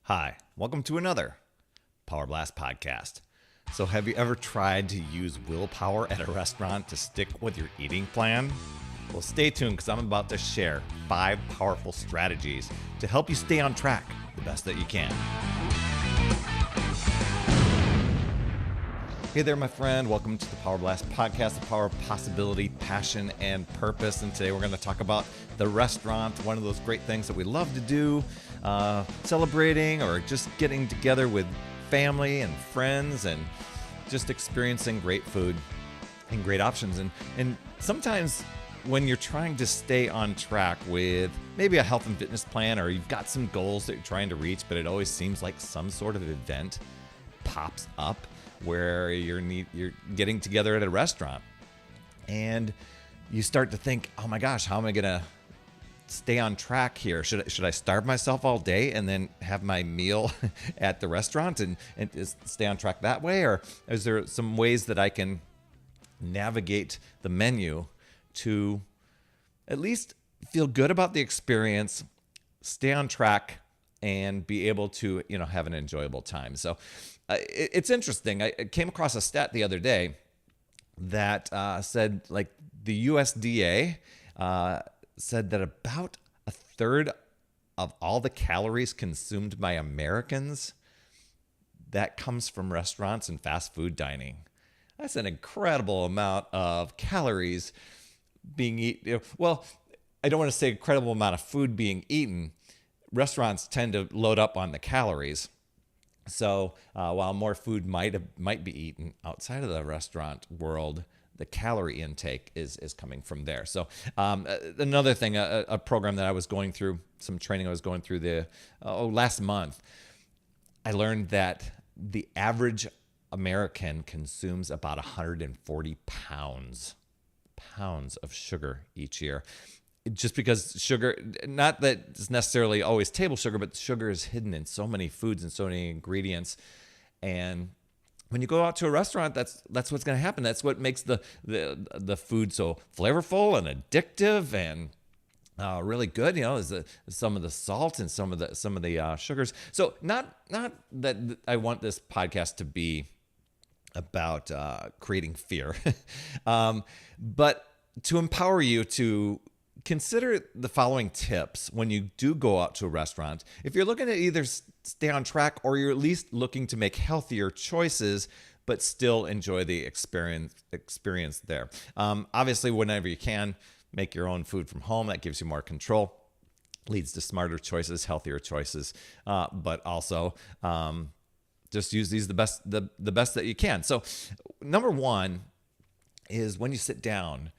Hi, welcome to another Power Blast podcast. So, have you ever tried to use willpower at a restaurant to stick with your eating plan? Well, stay tuned because I'm about to share 5 powerful strategies to help you stay on track the best that you can. Hey there, my friend. Welcome to the Power Blast podcast, the power of possibility, passion, and purpose. And today we're going to talk about the restaurant, one of those great things that we love to do, celebrating or just getting together with family and friends and just experiencing great food and great options. And sometimes when you're trying to stay on track with maybe a health and fitness plan, or you've got some goals that you're trying to reach, but it always seems like some sort of event pops up where you're getting together at a restaurant and you start to think, oh my gosh, how am I gonna stay on track here? Should I starve myself all day and then have my meal at the restaurant and just stay on track that way? Or is there some ways that I can navigate the menu to at least feel good about the experience, stay on track, and be able to, have an enjoyable time? So it's interesting. I came across a stat the other day that said, like, the USDA said that about a third of all the calories consumed by Americans, that comes from restaurants and fast food dining. That's an incredible amount of calories being eaten. Well, I don't want to say incredible amount of food being eaten. Restaurants tend to load up on the calories. So while more food might be eaten outside of the restaurant world, the calorie intake is coming from there. So another thing, a program that I was going through, some training I was going through last month, I learned that the average American consumes about 140 pounds of sugar each year. Just because sugar, not that it's necessarily always table sugar, but sugar is hidden in so many foods and so many ingredients. And when you go out to a restaurant, that's what's going to happen. That's what makes the food so flavorful and addictive and really good. Is some of the salt and some of the sugars. So not that I want this podcast to be about creating fear, but to empower you to consider the following tips when you do go out to a restaurant. If you're looking to either stay on track or you're at least looking to make healthier choices, but still enjoy the experience there. Obviously, whenever you can, make your own food from home. That gives you more control, leads to smarter choices, healthier choices, but also just use these the best that you can. So number one is when you sit down,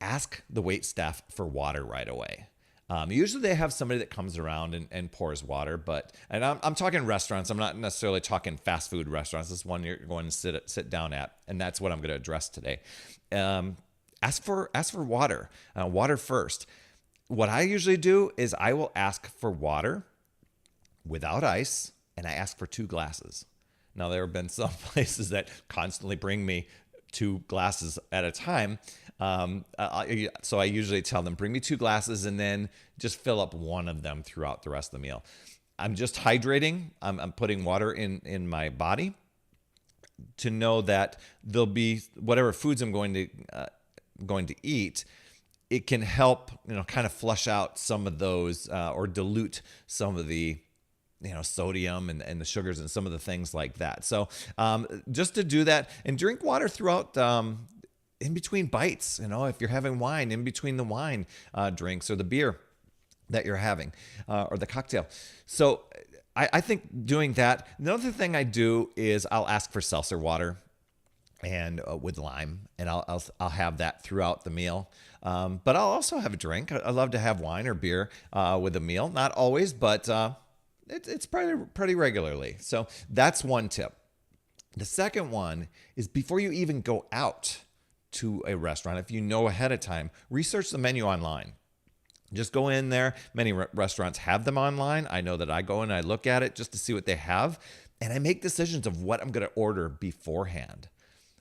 ask the wait staff for water right away. Usually they have somebody that comes around and pours water, and I'm talking restaurants. I'm not necessarily talking fast food restaurants. This is one you're going to sit down at, and that's what I'm going to address today. Ask for water, water first. What I usually do is I will ask for water without ice, and I ask for 2 glasses. Now, there have been some places that constantly bring me 2 glasses at a time. So I usually tell them, bring me 2 glasses and then just fill up one of them throughout the rest of the meal. I'm just hydrating. I'm putting water in my body to know that there'll be whatever foods I'm going to eat. It can help, kind of flush out some of those or dilute some of the sodium and the sugars and some of the things like that. So just to do that, and drink water throughout in between bites, if you're having wine, in between the wine drinks or the beer that you're having or the cocktail. So I think doing that. Another thing I do is I'll ask for seltzer water and with lime, and I'll have that throughout the meal. But I'll also have a drink. I love to have wine or beer with a meal. Not always, but it's pretty regularly. So that's one tip. The second one is before you even go out to a restaurant, if you know ahead of time, research the menu online. Just go in there. Many restaurants have them online. I know that I go and I look at it just to see what they have, and I make decisions of what I'm going to order beforehand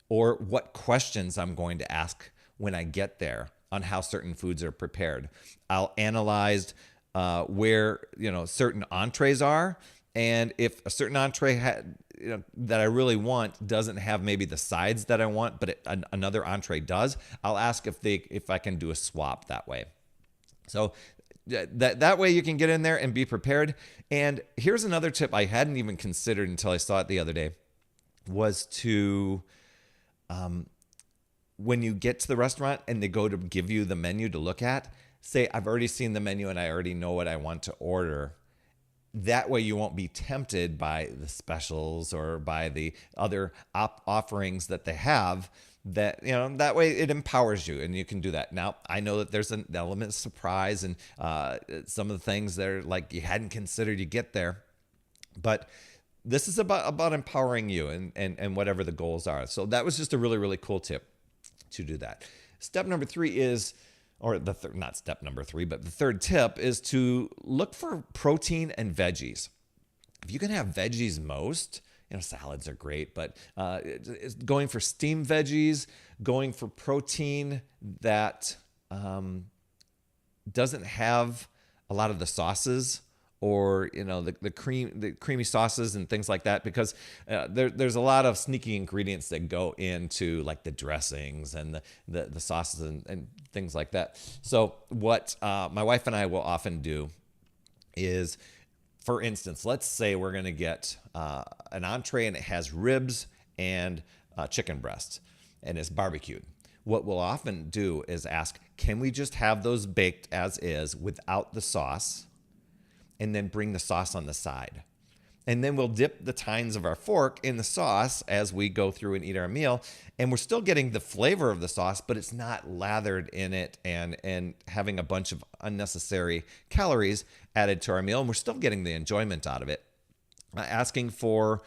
or what questions I'm going to ask when I get there on how certain foods are prepared. I'll analyze where certain entrees are And if a certain entree that I really want doesn't have maybe the sides that I want, but another entree does, I'll ask if I can do a swap that way. So that way you can get in there and be prepared. And here's another tip I hadn't even considered until I saw it the other day, was to when you get to the restaurant and they go to give you the menu to look at, say, I've already seen the menu and I already know what I want to order. That way you won't be tempted by the specials or by the other offerings that they have. That way it empowers you and you can do that. Now, I know that there's an element of surprise and some of the things that are like you hadn't considered you get there. But this is about empowering you and whatever the goals are. So that was just a really, really cool tip to do that. Step number 3 is, or not step number 3, but the third tip is to look for protein and veggies. If you can have veggies most, salads are great, but going for steamed veggies, going for protein that doesn't have a lot of the sauces or the creamy sauces and things like that, because there's a lot of sneaky ingredients that go into like the dressings and the sauces and things like that. So what my wife and I will often do is, for instance, let's say we're going to get an entree and it has ribs and chicken breast and it's barbecued. What we'll often do is ask, can we just have those baked as is without the sauce, and then bring the sauce on the side? And then we'll dip the tines of our fork in the sauce as we go through and eat our meal. And we're still getting the flavor of the sauce, but it's not lathered in it and having a bunch of unnecessary calories added to our meal. And we're still getting the enjoyment out of it. Asking for,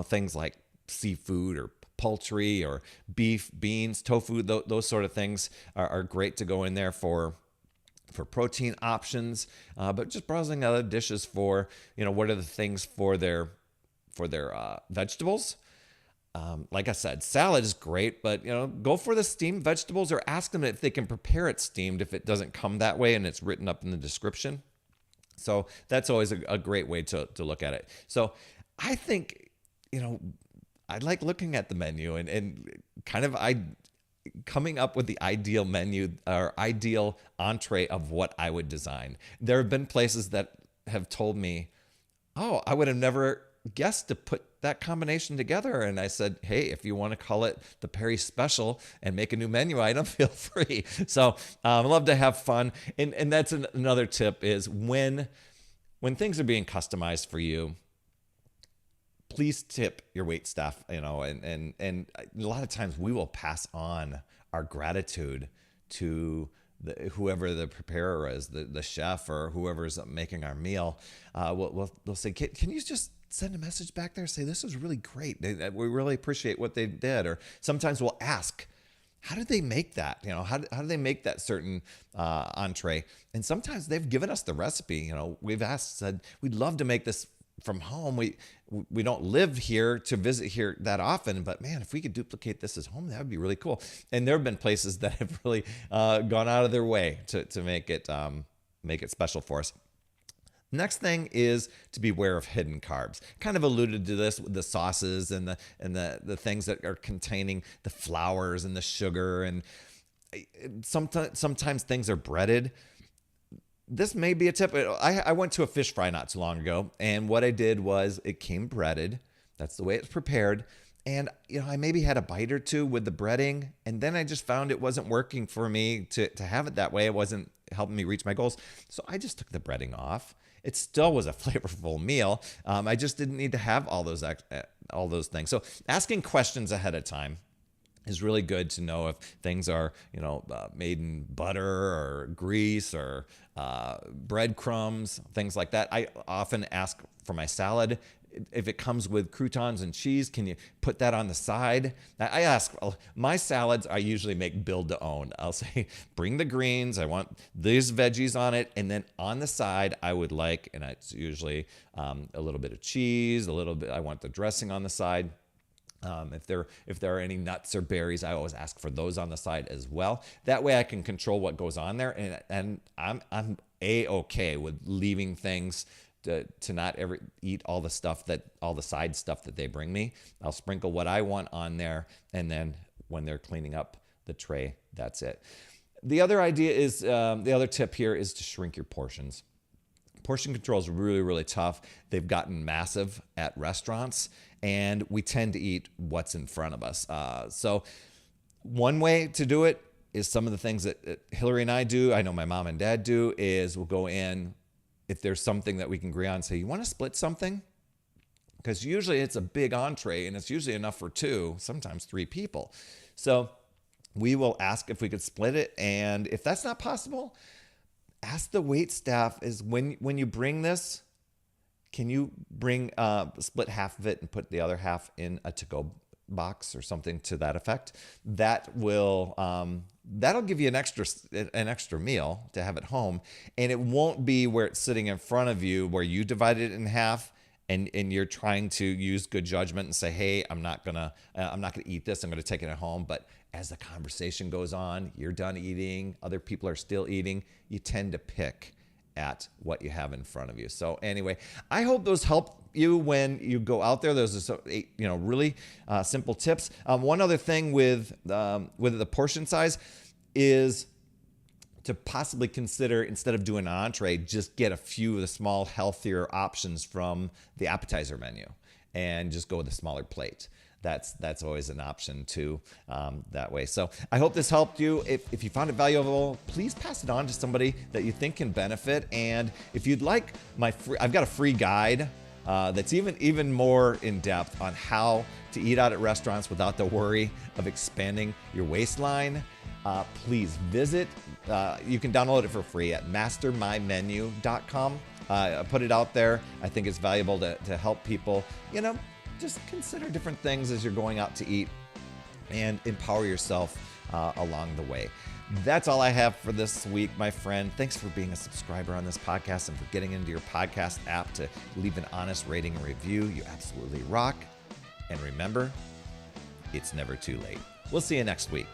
things like seafood or poultry or beef, beans, tofu, those sort of things are great to go in there for protein options, but just browsing other dishes for, what are the things for their vegetables. Like I said, salad is great, but, go for the steamed vegetables or ask them if they can prepare it steamed if it doesn't come that way and it's written up in the description. So that's always a great way to look at it. So I think, I like looking at the menu and kind of coming up with the ideal menu or ideal entree of what I would design. There have been places that have told me, oh, I would have never guessed to put that combination together. And I said, hey, if you want to call it the Perry Special and make a new menu item, feel free. So I love to have fun. And that's another tip is when things are being customized for you, please tip your wait staff, and a lot of times we will pass on our gratitude to whoever the preparer is, the chef or whoever's making our meal. We'll say, can you just send a message back there? Say, this was really great. We really appreciate what they did. Or sometimes we'll ask, how did they make that? How do they make that certain entree? And sometimes they've given us the recipe. We've said, we'd love to make this from home. We don't live here to visit here that often, but man, if we could duplicate this at home, that would be really cool. And there have been places that have really gone out of their way to make it special for us. Next thing is to be aware of hidden carbs. Kind of alluded to this with the sauces and the things that are containing the flours and the sugar, and sometimes things are breaded. This may be a tip. I went to a fish fry not too long ago, and what I did was it came breaded. That's the way it's prepared. And, I maybe had a bite or two with the breading, and then I just found it wasn't working for me to have it that way. It wasn't helping me reach my goals. So I just took the breading off. It still was a flavorful meal. I just didn't need to have all those things. So asking questions ahead of time is really good to know if things are, made in butter or grease or breadcrumbs, things like that. I often ask for my salad, if it comes with croutons and cheese, can you put that on the side? I ask, my salads, I usually make build to own. I'll say, bring the greens. I want these veggies on it. And then on the side, I would like, and it's usually a little bit of cheese, I want the dressing on the side. If there are any nuts or berries, I always ask for those on the side as well. That way I can control what goes on there, and I'm A-okay with leaving things to not ever eat all the side stuff that they bring me. I'll sprinkle what I want on there, and then when they're cleaning up the tray, that's it. The other idea is, the other tip here is to shrink your portions. Portion control is really, really tough. They've gotten massive at restaurants, and we tend to eat what's in front of us. So one way to do it is some of the things that Hillary and I do, I know my mom and dad do, is we'll go in, if there's something that we can agree on, say, you want to split something? Because usually it's a big entree, and it's usually enough for 2, sometimes 3 people. So we will ask if we could split it, and if that's not possible, ask the wait staff is when you bring this, can you bring split half of it and put the other half in a to-go box or something to that effect? That will that'll give you an extra meal to have at home, and it won't be where it's sitting in front of you where you divide it in half and you're trying to use good judgment and say, hey, I'm not gonna eat this, I'm gonna take it at home. But as the conversation goes on, you're done eating, other people are still eating, you tend to pick at what you have in front of you. So anyway, I hope those help you when you go out there. Those are really simple tips. One other thing with the portion size is to possibly consider, instead of doing an entree, just get a few of the small, healthier options from the appetizer menu and just go with a smaller plate. That's always an option too, that way. So I hope this helped you. If you found it valuable, please pass it on to somebody that you think can benefit. And if you'd like I've got a free guide that's even more in depth on how to eat out at restaurants without the worry of expanding your waistline. Please visit. You can download it for free at mastermymenu.com. I put it out there. I think it's valuable to help people, just consider different things as you're going out to eat and empower yourself along the way. That's all I have for this week, my friend. Thanks for being a subscriber on this podcast and for getting into your podcast app to leave an honest rating and review. You absolutely rock. And remember, it's never too late. We'll see you next week.